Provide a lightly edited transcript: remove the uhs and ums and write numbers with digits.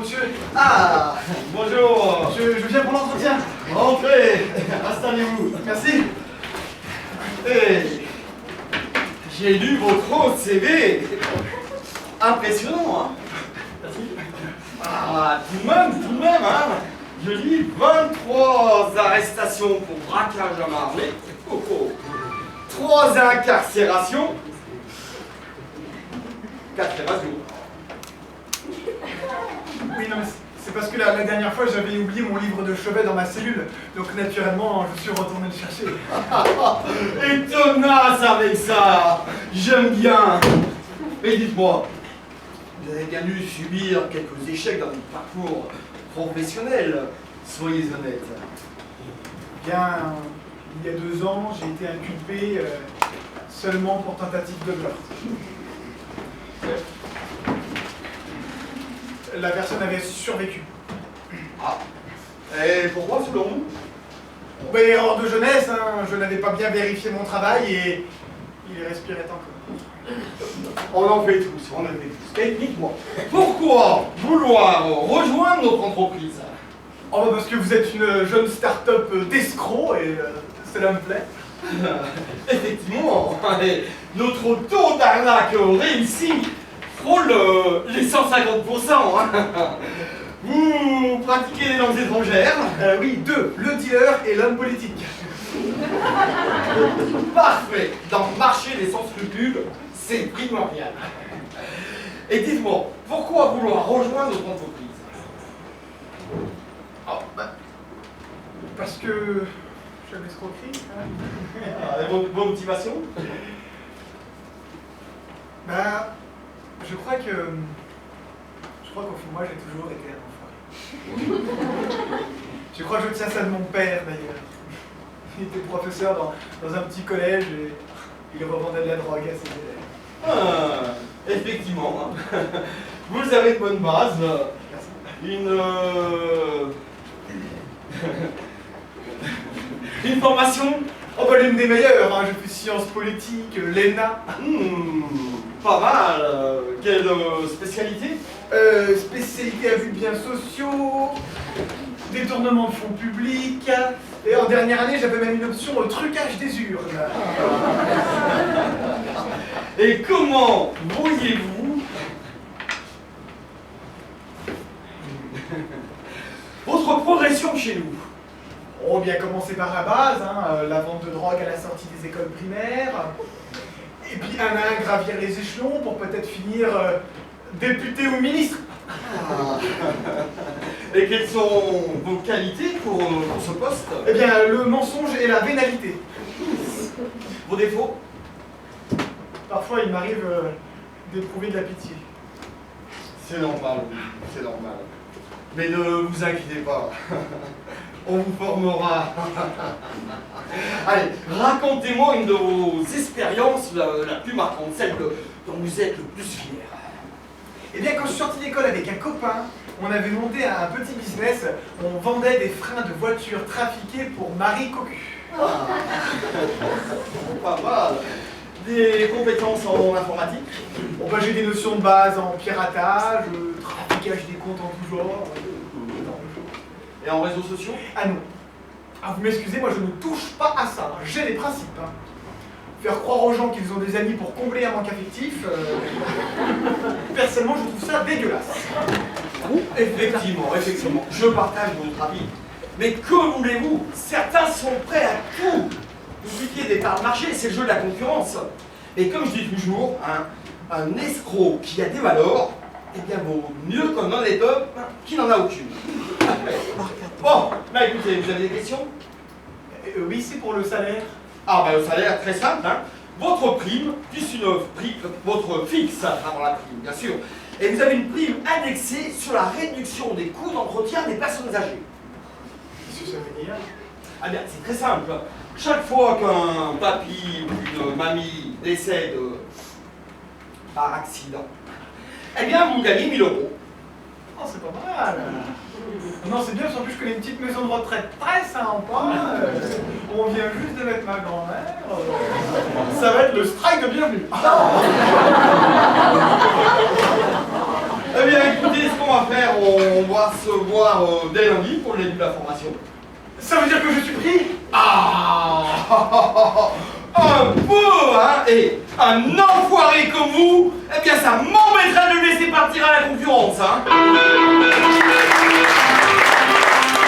monsieur. Ah, bonjour. Je viens pour l'entretien. Entrez, installez-vous. Merci. Hey, j'ai lu votre CV. Impressionnant, hein. Merci. Ah, tout de même, hein. Je lis 23 arrestations pour braquage à main armée. Oh, oh. 3 incarcérations. 4 évasions. Oui, non, mais c'est parce que la dernière fois, j'avais oublié mon livre de chevet dans ma cellule. Donc, naturellement, je suis retourné le chercher. Et tenace avec ça. J'aime bien. Mais dites-moi, vous avez bien dû subir quelques échecs dans votre parcours professionnel. Soyez honnête. Bien, il y a 2 ans, j'ai été inculpé seulement pour tentative de meurtre. La personne avait survécu. Ah. Et pourquoi selon vous? Mais erreur de jeunesse, hein, je n'avais pas bien vérifié mon travail et il respirait encore. On en fait tous, on en fait tous. Et dites-moi, pourquoi vouloir rejoindre notre entreprise? Oh, bah parce que vous êtes une jeune start-up d'escrocs et cela me plaît. Effectivement, notre taux d'arnaque réussi frôle les 150%. Hein. Vous pratiquez les langues étrangères? Oui, 2, le dealer et l'homme politique. Parfait. Dans le marché des sans-scrupules, c'est primordial. Et dites-moi, pourquoi vouloir rejoindre notre entreprise? Oh, bah, parce que je suis escroquerie. Hein. Vos motivations? Bah, je crois qu'au fond de moi, j'ai toujours été un enfoiré. Je crois que je tiens ça de mon père, d'ailleurs. Il était professeur dans un petit collège et il revendait de la drogue à ses élèves. Ah, effectivement. Hein. Vous avez de bonnes bases. Une formation? Oh bah l'une des meilleures, hein. Je fais sciences politiques, l'ENA. Pas mal. Quelle spécialité? Spécialité à vue de biens sociaux, détournement de fonds publics, et en dernière année j'avais même une option au trucage des urnes. Et comment voyez-vous votre progression chez nous? On bien commencer par la base, hein, la vente de drogue à la sortie des écoles primaires, et puis un à un gravir les échelons pour peut-être finir député ou ministre. Ah. Et quelles sont vos qualités pour ce poste? Eh bien, le mensonge et la vénalité. Vos défauts? Parfois, il m'arrive d'éprouver de la pitié. C'est normal, oui, c'est normal. Mais ne vous inquiétez pas, on vous formera. Allez, racontez-moi une de vos expériences la plus marquante, celle dont vous êtes le plus fier. Eh bien, quand je suis sorti d'école avec un copain, on avait monté un petit business. On vendait des freins de voitures trafiqués pour Marie Cocu. Ah. Pas mal. Des compétences en informatique? Bon, bah, j'ai des notions de base en piratage, traficage des comptes en tout genre. Et en réseaux sociaux? Ah non. Ah, vous m'excusez, moi je ne touche pas à ça. J'ai des principes. Hein. Faire croire aux gens qu'ils ont des amis pour combler un manque affectif, personnellement, je trouve ça dégueulasse. Effectivement, je partage votre avis. Mais que voulez-vous? Certains sont prêts à tout. Multiplier des parts de marché, c'est le jeu de la concurrence. Et comme je dis toujours, un escroc qui a des valeurs, eh bien vaut mieux qu'un honnête homme qui n'en a aucune. Bon, bah écoutez, vous avez des questions? Oui, c'est pour le salaire. Ah bah le salaire, très simple, hein. Votre prime, plus votre fixe avant la prime, bien sûr. Et vous avez une prime indexée sur la réduction des coûts d'entretien des personnes âgées. Qu'est-ce que ça veut dire? Ah bien, c'est très simple. Chaque fois qu'un papy ou une mamie décède par accident, eh bien vous gagnez 1000 euros. Oh, c'est pas mal. Non, c'est bien, parce qu'en plus je connais une petite maison de retraite très sympa. On vient juste de mettre ma grand-mère. Ça va être le strike de bienvenue. Eh bien écoutez, ce qu'on qu'on va faire? On va se voir dès lundi pour le début de la formation. Ça veut dire que je suis pris? Ah! Un peu, hein? Et un enfoiré comme vous, eh bien ça m'embêterait de le laisser partir à la concurrence, hein?